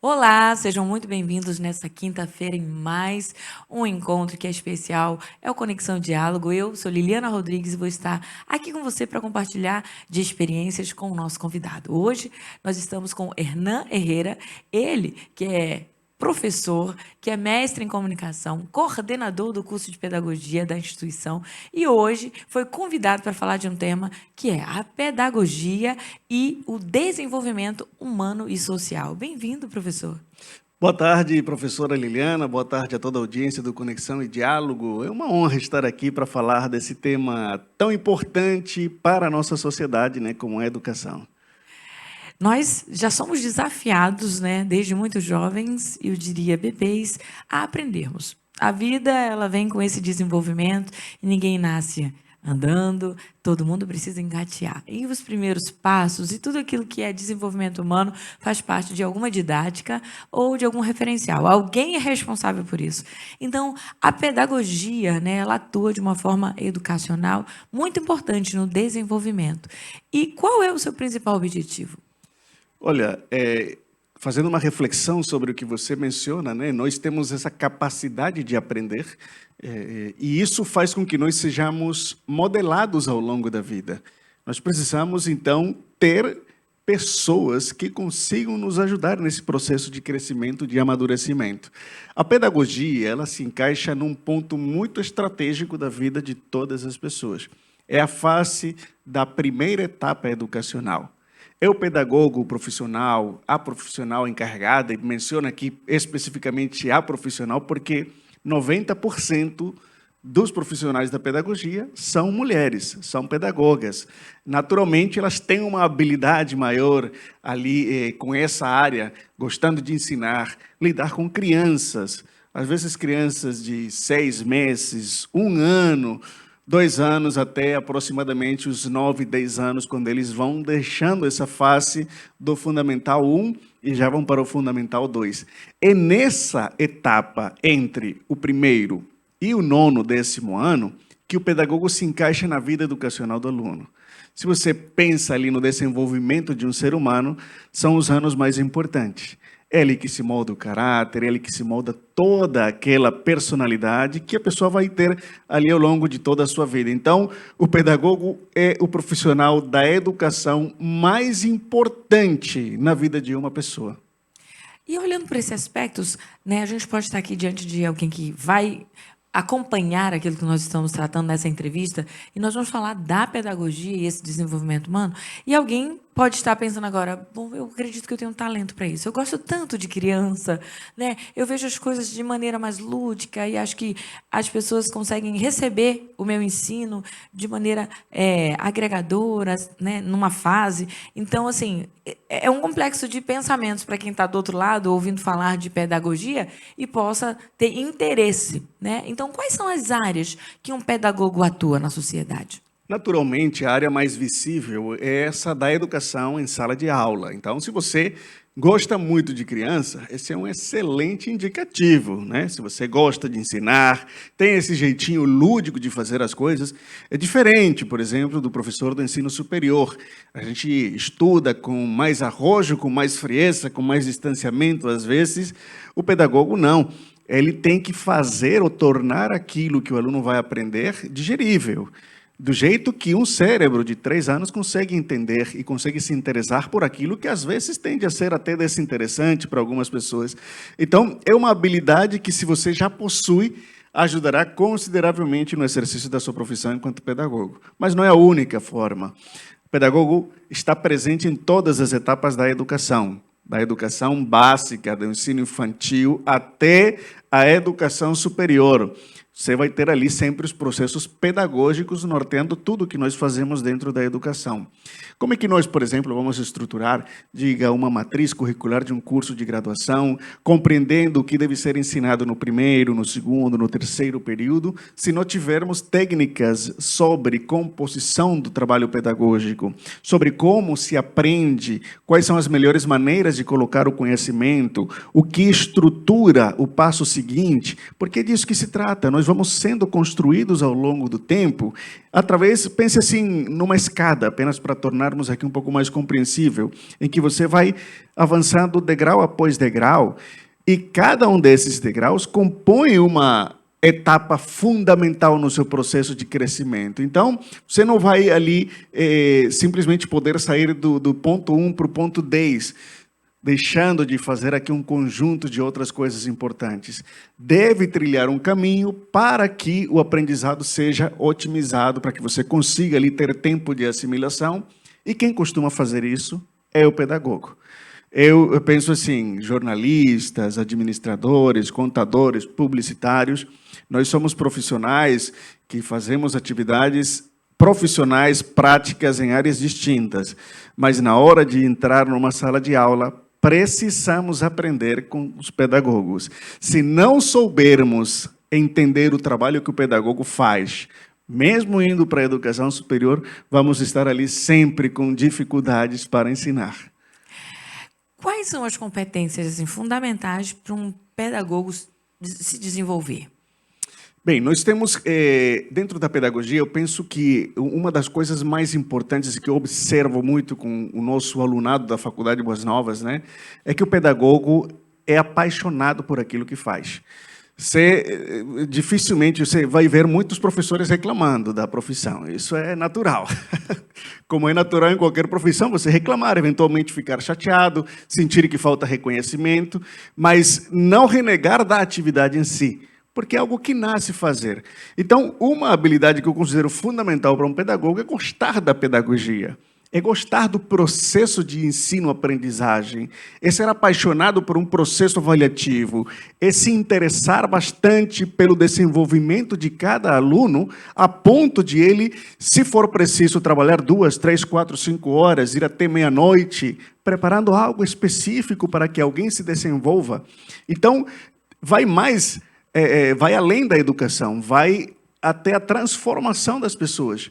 Olá, sejam muito bem-vindos nessa quinta-feira em mais um encontro que é especial, é o Conexão Diálogo. Eu sou Liliana Rodrigues e vou estar aqui com você para compartilhar de experiências com o nosso convidado. Hoje nós estamos com Hernan Herrera, ele que é professor, que é mestre em comunicação, coordenador do curso de pedagogia da instituição e hoje foi convidado para falar de um tema que é a pedagogia e o desenvolvimento humano e social. Bem-vindo, professor. Boa tarde, professora Liliana. Boa tarde a toda a audiência do Conexão e Diálogo. É uma honra estar aqui para falar desse tema tão importante para a nossa sociedade, né, como é a educação. Nós já somos desafiados, né, desde muito jovens, eu diria bebês, a aprendermos. A vida, ela vem com esse desenvolvimento e ninguém nasce andando, todo mundo precisa engatear. E os primeiros passos e tudo aquilo que é desenvolvimento humano faz parte de alguma didática ou de algum referencial. Alguém é responsável por isso. Então, a pedagogia, né, ela atua de uma forma educacional muito importante no desenvolvimento. E qual é o seu principal objetivo? Olha, fazendo uma reflexão sobre o que você menciona, né, nós temos essa capacidade de aprender, e isso faz com que nós sejamos modelados ao longo da vida. Nós precisamos, então, ter pessoas que consigam nos ajudar nesse processo de crescimento, de amadurecimento. A pedagogia, ela se encaixa num ponto muito estratégico da vida de todas as pessoas. É a face da primeira etapa educacional. É o pedagogo, o profissional, a profissional encarregada, e menciona aqui especificamente a profissional, porque 90% dos profissionais da pedagogia são mulheres, são pedagogas. Naturalmente, elas têm uma habilidade maior ali com essa área, gostando de ensinar, lidar com crianças, às vezes crianças de 6 meses, 1 ano, 2 anos até aproximadamente os 9, 10 anos, quando eles vão deixando essa face do Fundamental 1 e já vão para o Fundamental 2. É nessa etapa entre o primeiro e o 9º, 10º ano que o pedagogo se encaixa na vida educacional do aluno. Se você pensa ali no desenvolvimento de um ser humano, são os anos mais importantes. É ele que se molda o caráter, é ele que se molda toda aquela personalidade que a pessoa vai ter ali ao longo de toda a sua vida. Então, o pedagogo é o profissional da educação mais importante na vida de uma pessoa. E olhando para esses aspectos, né, a gente pode estar aqui diante de alguém que vai acompanhar aquilo que nós estamos tratando nessa entrevista, e nós vamos falar da pedagogia e esse desenvolvimento humano, e alguém pode estar pensando agora, bom, eu acredito que eu tenho um talento para isso, eu gosto tanto de criança, né? Eu vejo as coisas de maneira mais lúdica e acho que as pessoas conseguem receber o meu ensino de maneira agregadora, né? Numa fase. Então, assim, é um complexo de pensamentos para quem está do outro lado, ouvindo falar de pedagogia e possa ter interesse, né? Então, quais são as áreas que um pedagogo atua na sociedade? Naturalmente, a área mais visível é essa da educação em sala de aula. Então, se você gosta muito de criança, esse é um excelente indicativo, né? Se você gosta de ensinar, tem esse jeitinho lúdico de fazer as coisas, é diferente, por exemplo, do professor do ensino superior. A gente estuda com mais arrojo, com mais frieza, com mais distanciamento, às vezes. O pedagogo não. Ele tem que fazer ou tornar aquilo que o aluno vai aprender digerível. Do jeito que um cérebro de 3 anos consegue entender e consegue se interessar por aquilo que às vezes tende a ser até desinteressante para algumas pessoas. Então, é uma habilidade que, se você já possui, ajudará consideravelmente no exercício da sua profissão enquanto pedagogo. Mas não é a única forma. O pedagogo está presente em todas as etapas da educação básica, do ensino infantil, até a educação superior. Você vai ter ali sempre os processos pedagógicos norteando tudo que nós fazemos dentro da educação. Como é que nós, por exemplo, vamos estruturar, diga, uma matriz curricular de um curso de graduação, compreendendo o que deve ser ensinado no primeiro, no segundo, no terceiro período, se não tivermos técnicas sobre composição do trabalho pedagógico, sobre como se aprende, quais são as melhores maneiras de colocar o conhecimento, o que estrutura o passo seguinte seguinte, porque é disso que se trata. Nós vamos sendo construídos ao longo do tempo, através, pense assim, numa escada, apenas para tornarmos aqui um pouco mais compreensível, em que você vai avançando degrau após degrau, e cada um desses degraus compõe uma etapa fundamental no seu processo de crescimento. Então, você não vai ali simplesmente poder sair do ponto 1 para o ponto 10, deixando de fazer aqui um conjunto de outras coisas importantes. Deve trilhar um caminho para que o aprendizado seja otimizado, para que você consiga ali ter tempo de assimilação. E quem costuma fazer isso é o pedagogo. Eu penso assim, jornalistas, administradores, contadores, publicitários, nós somos profissionais que fazemos atividades profissionais, práticas em áreas distintas, mas na hora de entrar numa sala de aula, precisamos aprender com os pedagogos. Se não soubermos entender o trabalho que o pedagogo faz, mesmo indo para a educação superior, vamos estar ali sempre com dificuldades para ensinar. Quais são as competências assim, fundamentais para um pedagogo se desenvolver? Bem, nós temos, dentro da pedagogia, eu penso que uma das coisas mais importantes que eu observo muito com o nosso alunado da Faculdade Boas Novas, né, é que o pedagogo é apaixonado por aquilo que faz. Dificilmente você vai ver muitos professores reclamando da profissão, isso é natural. Como é natural em qualquer profissão, você reclamar, eventualmente ficar chateado, sentir que falta reconhecimento, mas não renegar da atividade em si, porque é algo que nasce fazer. Então, uma habilidade que eu considero fundamental para um pedagogo é gostar da pedagogia, é gostar do processo de ensino-aprendizagem, é ser apaixonado por um processo avaliativo, é se interessar bastante pelo desenvolvimento de cada aluno, a ponto de ele, se for preciso, trabalhar 2, 3, 4, 5 horas, ir até meia-noite, preparando algo específico para que alguém se desenvolva. Então, vai além da educação, vai até a transformação das pessoas.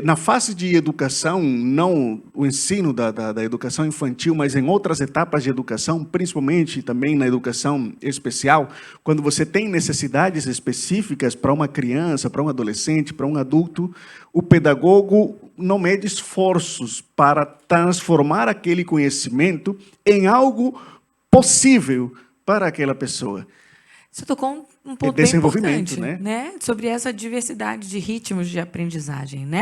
Na fase de educação, não o ensino da educação infantil, mas em outras etapas de educação, principalmente também na educação especial, quando você tem necessidades específicas para uma criança, para um adolescente, para um adulto, o pedagogo não mede esforços para transformar aquele conhecimento em algo possível para aquela pessoa. Você tocou um ponto bem importante, né? Sobre essa diversidade de ritmos de aprendizagem, né?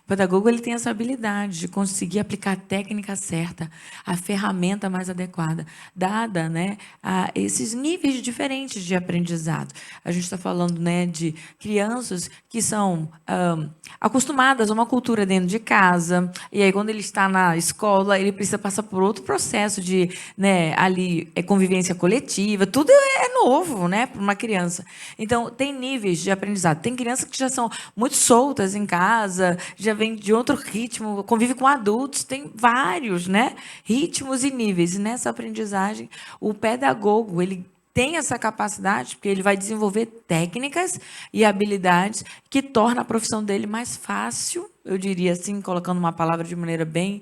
O pedagogo ele tem essa habilidade de conseguir aplicar a técnica certa, a ferramenta mais adequada, dada, né, a esses níveis diferentes de aprendizado. A gente está falando, né, de crianças que são acostumadas a uma cultura dentro de casa, e aí quando ele está na escola, ele precisa passar por outro processo de, né, ali, convivência coletiva, tudo é novo, né, para uma criança. Então, tem níveis de aprendizado. Tem crianças que já são muito soltas em casa, já vem de outro ritmo, convive com adultos, tem vários, né, ritmos e níveis. E nessa aprendizagem, o pedagogo, ele tem essa capacidade, porque ele vai desenvolver técnicas e habilidades que torna a profissão dele mais fácil, eu diria assim, colocando uma palavra de maneira bem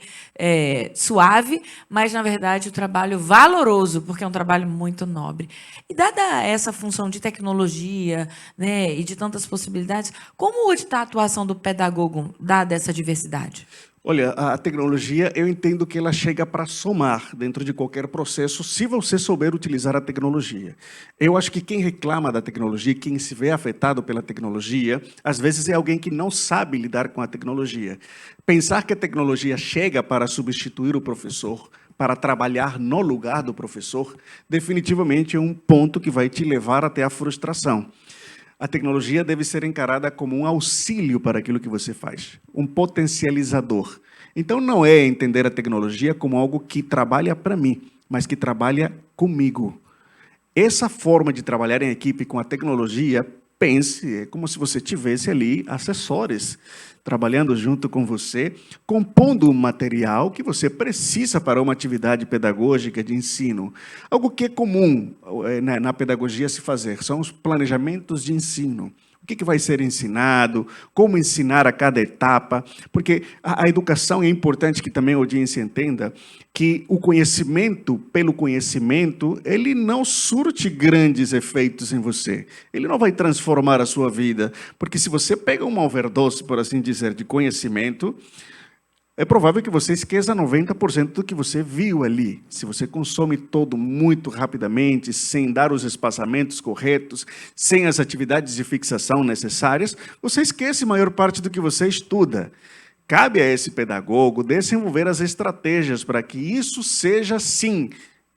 suave, mas, na verdade, o trabalho valoroso, porque é um trabalho muito nobre. E, dada essa função de tecnologia, né, e de tantas possibilidades, como está a atuação do pedagogo, dada essa diversidade? Olha, a tecnologia, eu entendo que ela chega para somar dentro de qualquer processo, se você souber utilizar a tecnologia. Eu acho que quem reclama da tecnologia, quem se vê afetado pela tecnologia, às vezes é alguém que não sabe lidar com a tecnologia. Pensar que a tecnologia chega para substituir o professor, para trabalhar no lugar do professor, definitivamente é um ponto que vai te levar até a frustração. A tecnologia deve ser encarada como um auxílio para aquilo que você faz, um potencializador. Então, não é entender a tecnologia como algo que trabalha para mim, mas que trabalha comigo. Essa forma de trabalhar em equipe com a tecnologia, pense, é como se você tivesse ali assessores trabalhando junto com você, compondo um material que você precisa para uma atividade pedagógica de ensino. Algo que é comum na pedagogia se fazer, são os planejamentos de ensino. o que vai ser ensinado, como ensinar a cada etapa, porque a educação é importante que também a audiência entenda que o conhecimento pelo conhecimento, ele não surte grandes efeitos em você. Ele não vai transformar a sua vida, porque se você pega uma overdose, por assim dizer, de conhecimento, é provável que você esqueça 90% do que você viu ali. Se você consome todo muito rapidamente, sem dar os espaçamentos corretos, sem as atividades de fixação necessárias, você esquece a maior parte do que você estuda. Cabe a esse pedagogo desenvolver as estratégias para que isso seja, sim,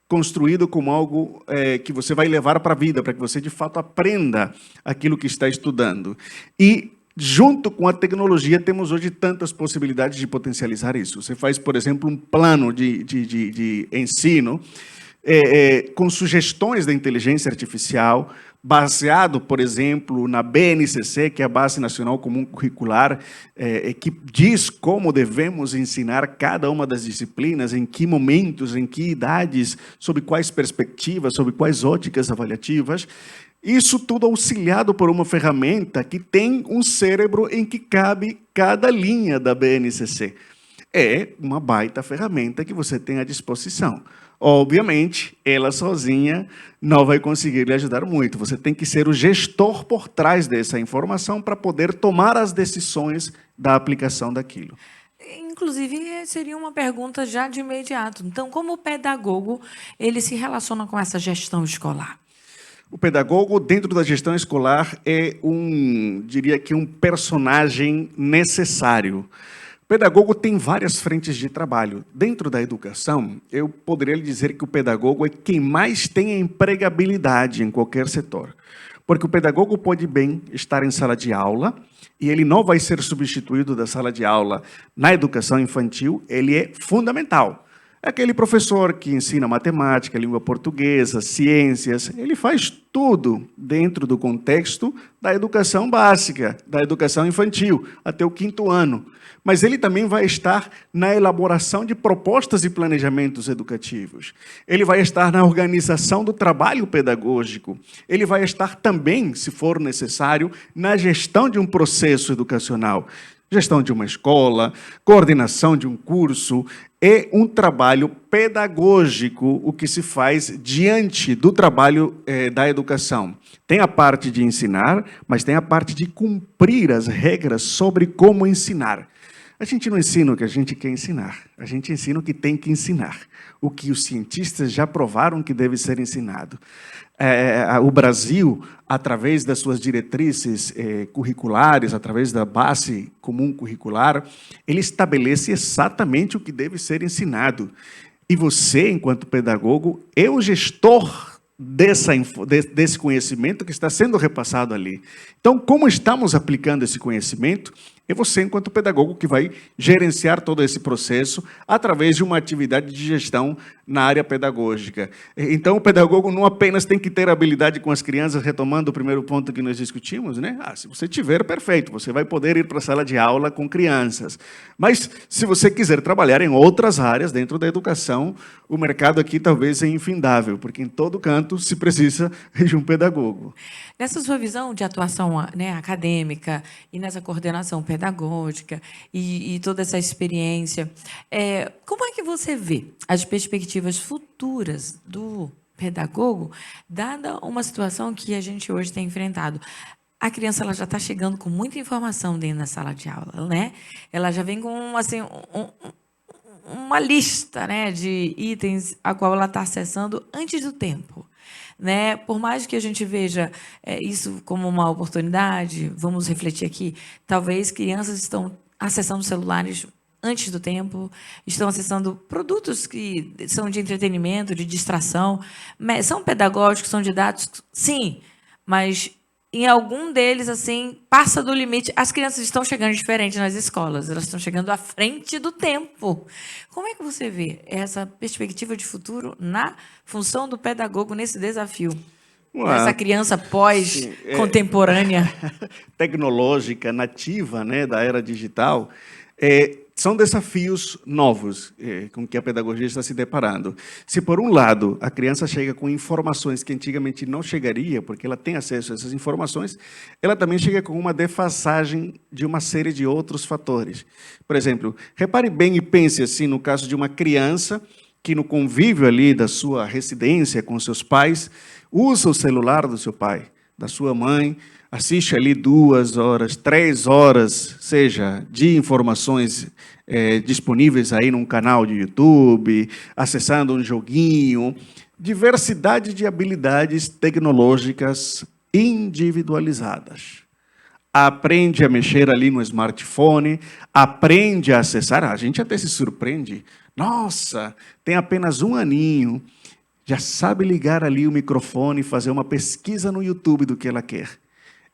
construído como algo que você vai levar para a vida, para que você, de fato, aprenda aquilo que está estudando. E junto com a tecnologia, temos hoje tantas possibilidades de potencializar isso. Você faz, por exemplo, um plano de ensino com sugestões da inteligência artificial, baseado, por exemplo, na BNCC, que é a Base Nacional Comum Curricular, que diz como devemos ensinar cada uma das disciplinas, em que momentos, em que idades, sob quais perspectivas, sob quais óticas avaliativas. Isso tudo auxiliado por uma ferramenta que tem um cérebro em que cabe cada linha da BNCC. É uma baita ferramenta que você tem à disposição. Obviamente, ela sozinha não vai conseguir lhe ajudar muito. Você tem que ser o gestor por trás dessa informação para poder tomar as decisões da aplicação daquilo. Inclusive, seria uma pergunta já de imediato. Então, como o pedagogo ele se relaciona com essa gestão escolar? O pedagogo, dentro da gestão escolar, é diria que um personagem necessário. O pedagogo tem várias frentes de trabalho. Dentro da educação, eu poderia lhe dizer que o pedagogo é quem mais tem empregabilidade em qualquer setor. Porque o pedagogo pode bem estar em sala de aula e ele não vai ser substituído da sala de aula na educação infantil, ele é fundamental. É aquele professor que ensina matemática, língua portuguesa, ciências, ele faz tudo dentro do contexto da educação básica, da educação infantil, até o 5º ano. Mas ele também vai estar na elaboração de propostas e planejamentos educativos. Ele vai estar na organização do trabalho pedagógico. Ele vai estar também, se for necessário, na gestão de um processo educacional. Gestão de uma escola, coordenação de um curso, é um trabalho pedagógico o que se faz diante do trabalho da educação. Tem a parte de ensinar, mas tem a parte de cumprir as regras sobre como ensinar. A gente não ensina o que a gente quer ensinar, a gente ensina o que tem que ensinar, o que os cientistas já provaram que deve ser ensinado. O Brasil, através das suas diretrizes curriculares, através da base comum curricular, ele estabelece exatamente o que deve ser ensinado. E você, enquanto pedagogo, é o gestor desse conhecimento que está sendo repassado ali. Então, como estamos aplicando esse conhecimento? É você, enquanto pedagogo, que vai gerenciar todo esse processo através de uma atividade de gestão na área pedagógica. Então, o pedagogo não apenas tem que ter habilidade com as crianças, retomando o primeiro ponto que nós discutimos, né? Se você tiver, perfeito, você vai poder ir para a sala de aula com crianças. Mas, se você quiser trabalhar em outras áreas dentro da educação, o mercado aqui talvez é infindável, porque em todo canto se precisa de um pedagogo. Nessa sua visão de atuação, né, acadêmica e nessa coordenação pedagógica e toda essa experiência, como é que você vê as perspectivas futuras do pedagogo, dada uma situação que a gente hoje tem enfrentado? A criança ela já está chegando com muita informação dentro da sala de aula, né? Ela já vem com assim, uma lista, né, de itens a qual ela está acessando antes do tempo. Né? Por mais que a gente veja isso como uma oportunidade, vamos refletir aqui, talvez crianças estão acessando celulares antes do tempo, estão acessando produtos que são de entretenimento, de distração, são pedagógicos, são didáticos, sim, mas em algum deles, assim, passa do limite. As crianças estão chegando diferente nas escolas, elas estão chegando à frente do tempo. Como é que você vê essa perspectiva de futuro na função do pedagogo nesse desafio? Essa criança pós-contemporânea. Tecnológica, nativa, né, da era digital. são desafios novos com que a pedagogia está se deparando. Se, por um lado, a criança chega com informações que antigamente não chegaria, porque ela tem acesso a essas informações, ela também chega com uma defasagem de uma série de outros fatores. Por exemplo, repare bem e pense assim no caso de uma criança que, no convívio ali da sua residência com seus pais, usa o celular do seu pai, da sua mãe, assiste ali 2 horas, 3 horas, seja de informações disponíveis aí num canal de YouTube, acessando um joguinho, diversidade de habilidades tecnológicas individualizadas. Aprende a mexer ali no smartphone, aprende a acessar. A gente até se surpreende. Nossa, tem apenas 1 aninho, já sabe ligar ali o microfone e fazer uma pesquisa no YouTube do que ela quer.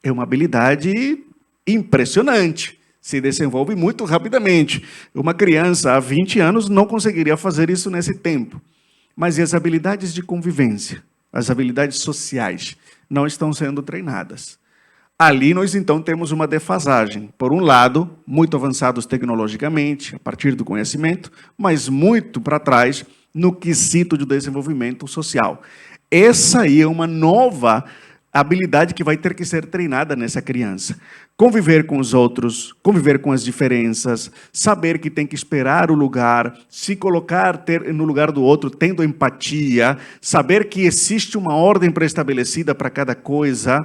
É uma habilidade impressionante, se desenvolve muito rapidamente. Uma criança há 20 anos não conseguiria fazer isso nesse tempo. Mas e as habilidades de convivência, as habilidades sociais, não estão sendo treinadas. Ali nós, então, temos uma defasagem. Por um lado, muito avançados tecnologicamente, a partir do conhecimento, mas muito para trás no quesito de desenvolvimento social. Essa aí é uma nova habilidade que vai ter que ser treinada nessa criança. Conviver com os outros, conviver com as diferenças, saber que tem que esperar o lugar, se colocar no lugar do outro, tendo empatia, saber que existe uma ordem pré-estabelecida para cada coisa.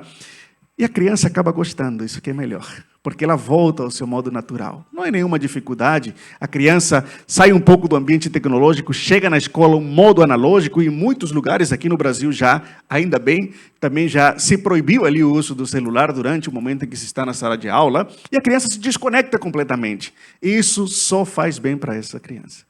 E a criança acaba gostando, isso que é melhor, porque ela volta ao seu modo natural. Não é nenhuma dificuldade. A criança sai um pouco do ambiente tecnológico, chega na escola um modo analógico, e em muitos lugares aqui no Brasil já, ainda bem, também já se proibiu ali o uso do celular durante o momento em que se está na sala de aula, e a criança se desconecta completamente. Isso só faz bem para essa criança.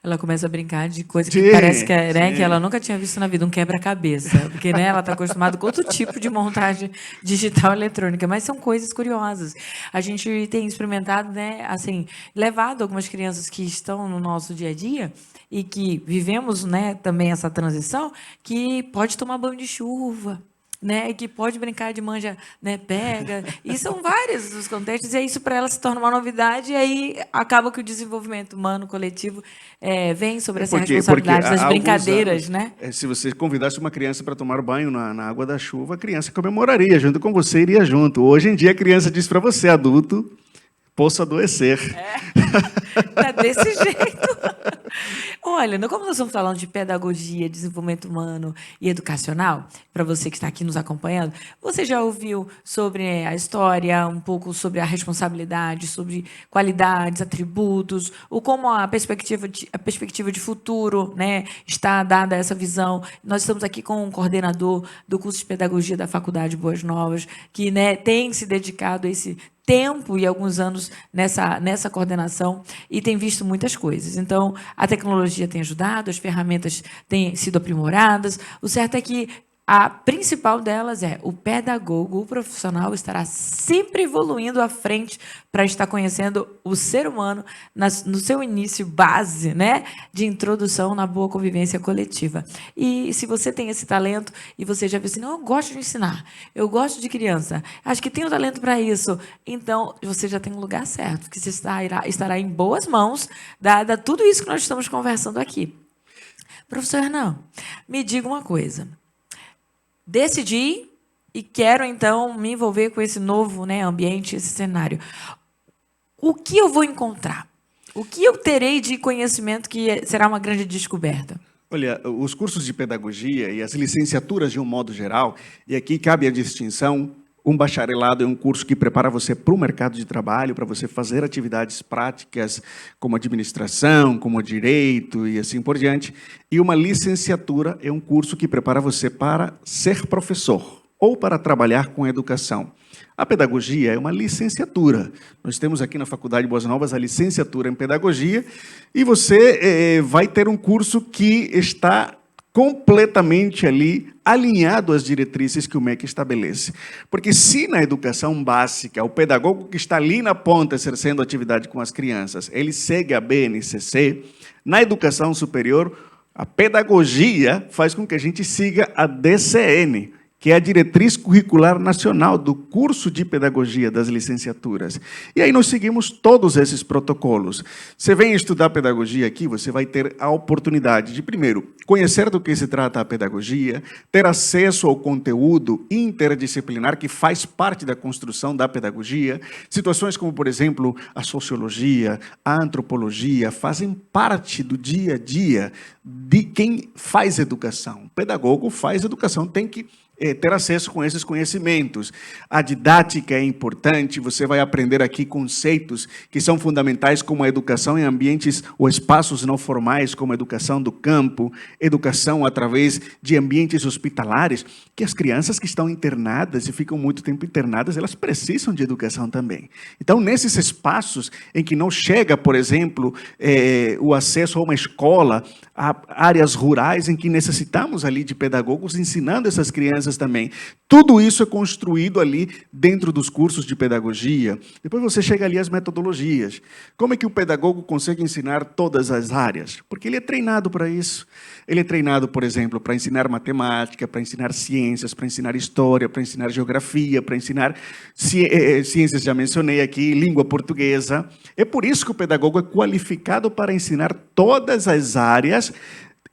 Ela começa a brincar de coisa que parece que, né, que ela nunca tinha visto na vida, um quebra-cabeça. Porque, né, ela está acostumada com outro tipo de montagem digital eletrônica. Mas são coisas curiosas. A gente tem experimentado, né, assim, levado algumas crianças que estão no nosso dia a dia e que vivemos, né, também essa transição, que pode tomar banho de chuva, né, que pode brincar de manja, né, pega, e são vários os contextos, e isso para ela se torna uma novidade, e aí acaba que o desenvolvimento humano, coletivo, vem sobre essa responsabilidade das brincadeiras, né? Se você convidasse uma criança para tomar banho na água da chuva, a criança comemoraria junto com você, iria junto. Hoje em dia a criança diz para você, adulto, posso adoecer. É desse jeito. Olha, como nós estamos falando de pedagogia, desenvolvimento humano e educacional, para você que está aqui nos acompanhando, você já ouviu sobre a história, um pouco sobre a responsabilidade, sobre qualidades, atributos, ou como a perspectiva de futuro, né, está dada essa visão. Nós estamos aqui com um coordenador do curso de pedagogia da Faculdade Boas Novas, que, né, tem se dedicado a esse tempo e alguns anos nessa coordenação e tem visto muitas coisas. Então, a tecnologia tem ajudado, as ferramentas têm sido aprimoradas. O certo é que a principal delas é o pedagogo, o profissional, estará sempre evoluindo à frente para estar conhecendo o ser humano no seu início base, né, de introdução na boa convivência coletiva. E se você tem esse talento e você já viu assim, não, eu gosto de ensinar, eu gosto de criança, acho que tenho talento para isso, então você já tem um lugar certo, que você estará em boas mãos, dada tudo isso que nós estamos conversando aqui. Professor Hernan, me diga uma coisa. Decidi e quero, então, me envolver com esse novo, né, ambiente, esse cenário. O que eu vou encontrar? O que eu terei de conhecimento que será uma grande descoberta? Olha, os cursos de pedagogia e as licenciaturas de um modo geral, e aqui cabe a distinção, um bacharelado é um curso que prepara você para o mercado de trabalho, para você fazer atividades práticas como administração, como direito e assim por diante. E uma licenciatura é um curso que prepara você para ser professor ou para trabalhar com educação. A pedagogia é uma licenciatura. Nós temos aqui na Faculdade Boas Novas a licenciatura em pedagogia e você vai ter um curso que está completamente ali alinhado às diretrizes que o MEC estabelece. Porque se na educação básica, o pedagogo que está ali na ponta exercendo atividade com as crianças, ele segue a BNCC, na educação superior, a pedagogia faz com que a gente siga a DCN, que é a diretriz curricular nacional do curso de pedagogia das licenciaturas. E aí nós seguimos todos esses protocolos. Você vem estudar pedagogia aqui, você vai ter a oportunidade de, primeiro, conhecer do que se trata a pedagogia, ter acesso ao conteúdo interdisciplinar que faz parte da construção da pedagogia. Situações como, por exemplo, a sociologia, a antropologia, fazem parte do dia a dia de quem faz educação. O pedagogo faz educação, tem que ter acesso com esses conhecimentos. A didática é importante, você vai aprender aqui conceitos que são fundamentais, como a educação em ambientes ou espaços não formais, como a educação do campo, educação através de ambientes hospitalares, que as crianças que estão internadas e ficam muito tempo internadas, elas precisam de educação também. Então, nesses espaços em que não chega, por exemplo, o acesso a uma escola, a áreas rurais em que necessitamos ali de pedagogos ensinando essas crianças também. Tudo isso é construído ali dentro dos cursos de pedagogia. Depois você chega ali às metodologias. Como é que o pedagogo consegue ensinar todas as áreas? Porque ele é treinado para isso. Ele é treinado, por exemplo, para ensinar matemática, para ensinar ciências, para ensinar história, para ensinar geografia, para ensinar ciências, já mencionei aqui, língua portuguesa. É por isso que o pedagogo é qualificado para ensinar todas as áreas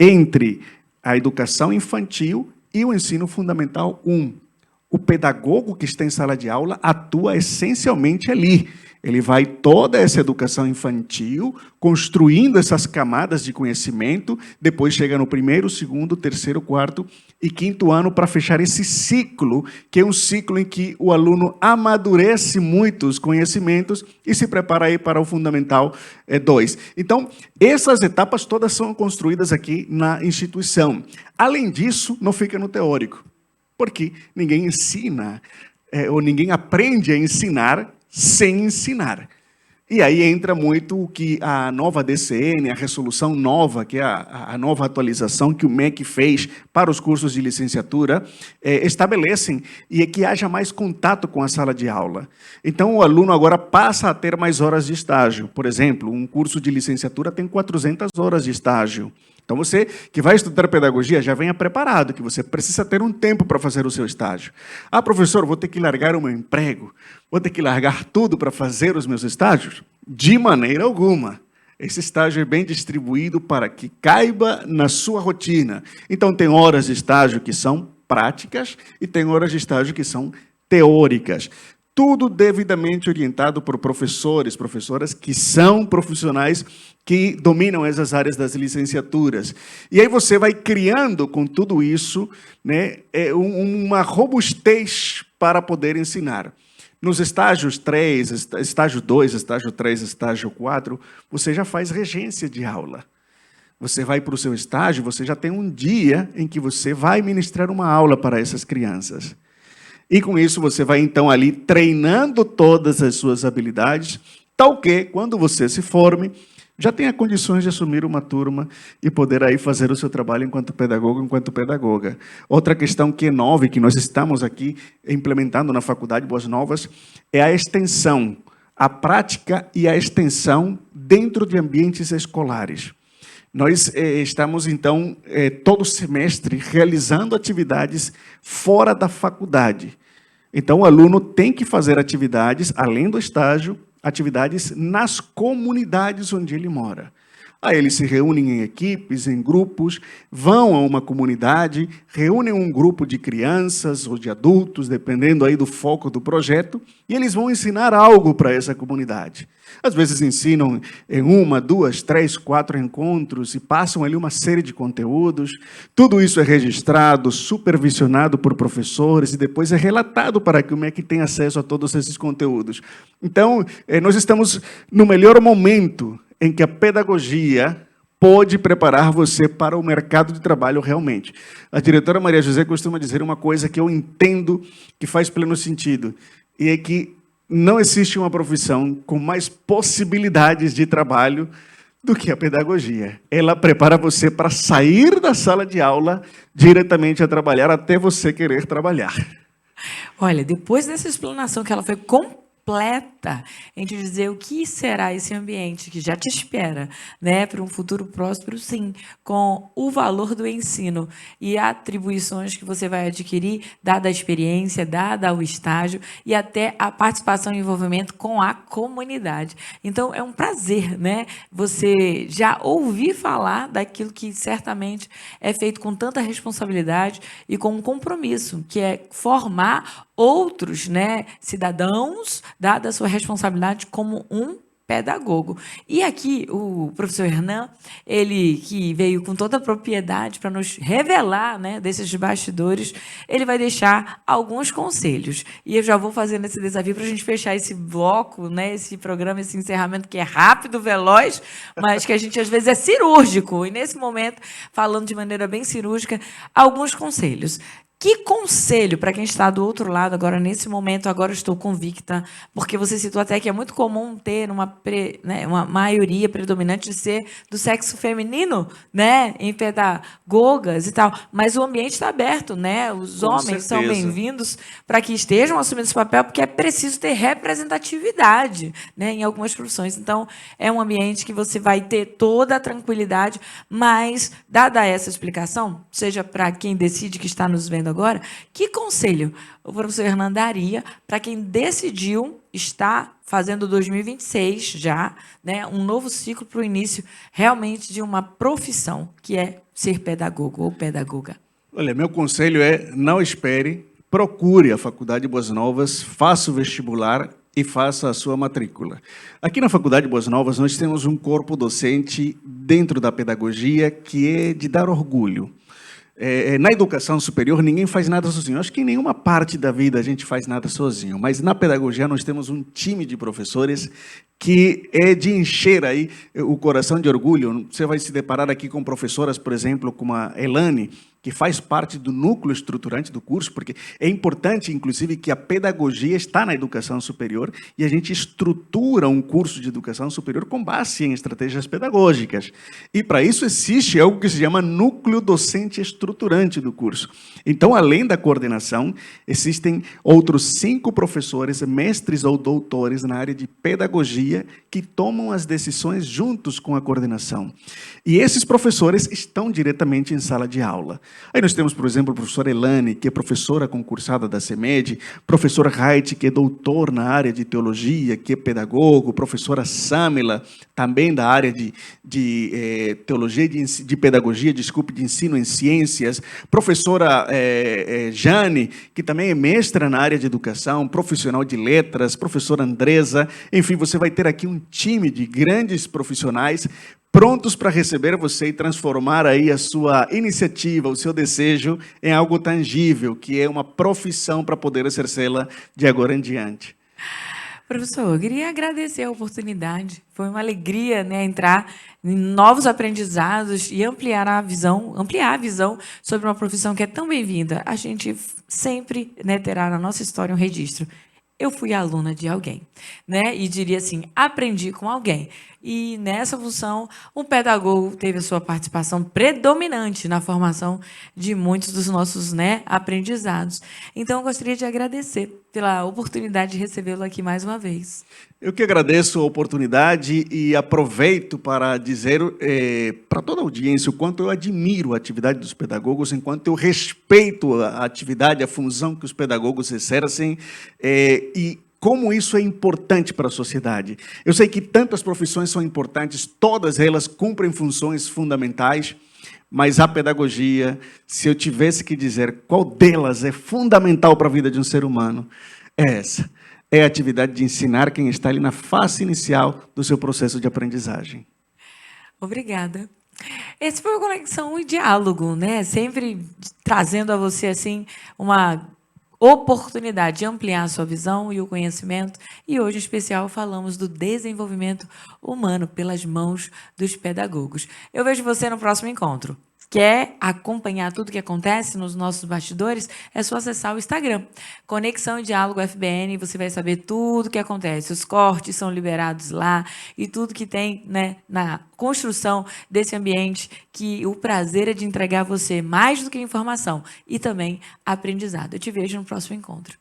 entre a educação infantil e o ensino fundamental 1. O pedagogo que está em sala de aula atua essencialmente ali. Ele vai toda essa educação infantil, construindo essas camadas de conhecimento, depois chega no primeiro, segundo, terceiro, quarto e quinto ano para fechar esse ciclo, que é um ciclo em que o aluno amadurece muito os conhecimentos e se prepara aí para o Fundamental 2. Então, essas etapas todas são construídas aqui na instituição. Além disso, não fica no teórico, porque ninguém ensina, ou ninguém aprende a ensinar sem ensinar. E aí entra muito o que a nova DCN, a resolução nova, que é a nova atualização que o MEC fez para os cursos de licenciatura, estabelecem, e é que haja mais contato com a sala de aula. Então, o aluno agora passa a ter mais horas de estágio. Por exemplo, um curso de licenciatura tem 400 horas de estágio. Então, você que vai estudar pedagogia, já venha preparado, que você precisa ter um tempo para fazer o seu estágio. Ah, professor, vou ter que largar o meu emprego, vou ter que largar tudo para fazer os meus estágios? De maneira alguma. Esse estágio é bem distribuído para que caiba na sua rotina. Então, tem horas de estágio que são práticas e tem horas de estágio que são teóricas. Tudo devidamente orientado por professores, professoras que são profissionais que dominam essas áreas das licenciaturas. E aí você vai criando com tudo isso, né, uma robustez para poder ensinar. Nos estágios 3, estágio 2, estágio 3, estágio 4, você já faz regência de aula. Você vai para o seu estágio, você já tem um dia em que você vai ministrar uma aula para essas crianças. E com isso você vai então ali treinando todas as suas habilidades, tal que quando você se forme, já tenha condições de assumir uma turma e poder aí fazer o seu trabalho enquanto pedagogo, enquanto pedagoga. Outra questão que é nova e que nós estamos aqui implementando na Faculdade Boas Novas é a extensão, a prática e a extensão dentro de ambientes escolares. Nós estamos, então, todo semestre realizando atividades fora da faculdade. Então, o aluno tem que fazer atividades, além do estágio, atividades nas comunidades onde ele mora. Aí eles se reúnem em equipes, em grupos, vão a uma comunidade, reúnem um grupo de crianças ou de adultos, dependendo aí do foco do projeto, e eles vão ensinar algo para essa comunidade. Às vezes ensinam em 1, 2, 3, 4 encontros e passam ali uma série de conteúdos. Tudo isso é registrado, supervisionado por professores e depois é relatado para que o MEC tenha acesso a todos esses conteúdos. Então, nós estamos no melhor momento em que a pedagogia pode preparar você para o mercado de trabalho realmente. A diretora Maria José costuma dizer uma coisa que eu entendo que faz pleno sentido, e é que não existe uma profissão com mais possibilidades de trabalho do que a pedagogia. Ela prepara você para sair da sala de aula diretamente a trabalhar, até você querer trabalhar. Olha, depois dessa explanação que ela foi completa em te dizer o que será esse ambiente que já te espera, né, para um futuro próspero, sim, com o valor do ensino e atribuições que você vai adquirir, dada a experiência, dada o estágio e até a participação e envolvimento com a comunidade. Então, é um prazer, né, você já ouvir falar daquilo que certamente é feito com tanta responsabilidade e com um compromisso, que é formar outros, né, cidadãos, dada a sua responsabilidade como um pedagogo. E aqui o professor Hernan, ele que veio com toda a propriedade para nos revelar, né, desses bastidores, ele vai deixar alguns conselhos. E eu já vou fazendo esse desafio para a gente fechar esse bloco, né, esse programa, esse encerramento que é rápido, veloz, mas que a gente às vezes é cirúrgico. E nesse momento, falando de maneira bem cirúrgica, alguns conselhos. Que conselho para quem está do outro lado agora, nesse momento, agora estou convicta, porque você citou até que é muito comum ter uma maioria predominante de ser do sexo feminino, né, em pedagogas e tal, mas o ambiente está aberto, né? Os Com homens são certeza. bem-vindos para que estejam assumindo esse papel, porque é preciso ter representatividade, né, em algumas profissões. Então, é um ambiente que você vai ter toda a tranquilidade, mas, dada essa explicação, seja para quem decide que está nos vendo agora, que conselho o professor Hernan daria para quem decidiu estar fazendo 2026 já, né, um novo ciclo para o início realmente de uma profissão, que é ser pedagogo ou pedagoga? Olha, meu conselho é não espere, procure a Faculdade Boas Novas, faça o vestibular e faça a sua matrícula. Aqui na Faculdade Boas Novas nós temos um corpo docente dentro da pedagogia que é de dar orgulho. Na educação superior, ninguém faz nada sozinho. Acho que em nenhuma parte da vida a gente faz nada sozinho. Mas na pedagogia nós temos um time de professores que é de encher aí o coração de orgulho. Você vai se deparar aqui com professoras, por exemplo, como a Elane, que faz parte do núcleo estruturante do curso, porque é importante, inclusive, que a pedagogia está na educação superior e a gente estrutura um curso de educação superior com base em estratégias pedagógicas. E, para isso, existe algo que se chama núcleo docente estruturante do curso. Então, além da coordenação, existem outros 5 professores, mestres ou doutores na área de pedagogia, que tomam as decisões juntos com a coordenação. E esses professores estão diretamente em sala de aula. Aí nós temos, por exemplo, a professora Elane, que é professora concursada da CEMED, professor Haidt, que é doutor na área de teologia, que é pedagogo, professora Samila, também da área de teologia, de pedagogia, desculpe, de ensino em ciências, professora Jane, que também é mestra na área de educação, profissional de letras, professora Andresa, enfim, você vai ter aqui um time de grandes profissionais prontos para receber você e transformar aí a sua iniciativa, o seu desejo em algo tangível, que é uma profissão para poder exercê-la de agora em diante. Professor, eu queria agradecer a oportunidade. Foi uma alegria, né, entrar em novos aprendizados e ampliar a visão sobre uma profissão que é tão bem-vinda. A gente sempre, né, terá na nossa história um registro. Eu fui aluna de alguém, né? E diria assim, aprendi com alguém. E nessa função, o pedagogo teve a sua participação predominante na formação de muitos dos nossos, né, aprendizados. Então, eu gostaria de agradecer pela oportunidade de recebê-lo aqui mais uma vez. Eu que agradeço a oportunidade e aproveito para dizer para toda a audiência o quanto eu admiro a atividade dos pedagogos, enquanto eu respeito a atividade, a função que os pedagogos exercem e como isso é importante para a sociedade. Eu sei que tantas profissões são importantes, todas elas cumprem funções fundamentais, mas a pedagogia, se eu tivesse que dizer qual delas é fundamental para a vida de um ser humano, é essa. É a atividade de ensinar quem está ali na fase inicial do seu processo de aprendizagem. Obrigada. Esse foi o Conexão e Diálogo, né? Sempre trazendo a você assim uma oportunidade de ampliar a sua visão e o conhecimento. E hoje, em especial, falamos do desenvolvimento humano pelas mãos dos pedagogos. Eu vejo você no próximo encontro. Quer acompanhar tudo que acontece nos nossos bastidores? É só acessar o Instagram, Conexão e Diálogo FBN, você vai saber tudo o que acontece. Os cortes são liberados lá e tudo que tem, né, na construção desse ambiente, que o prazer é de entregar a você mais do que informação e também aprendizado. Eu te vejo no próximo encontro.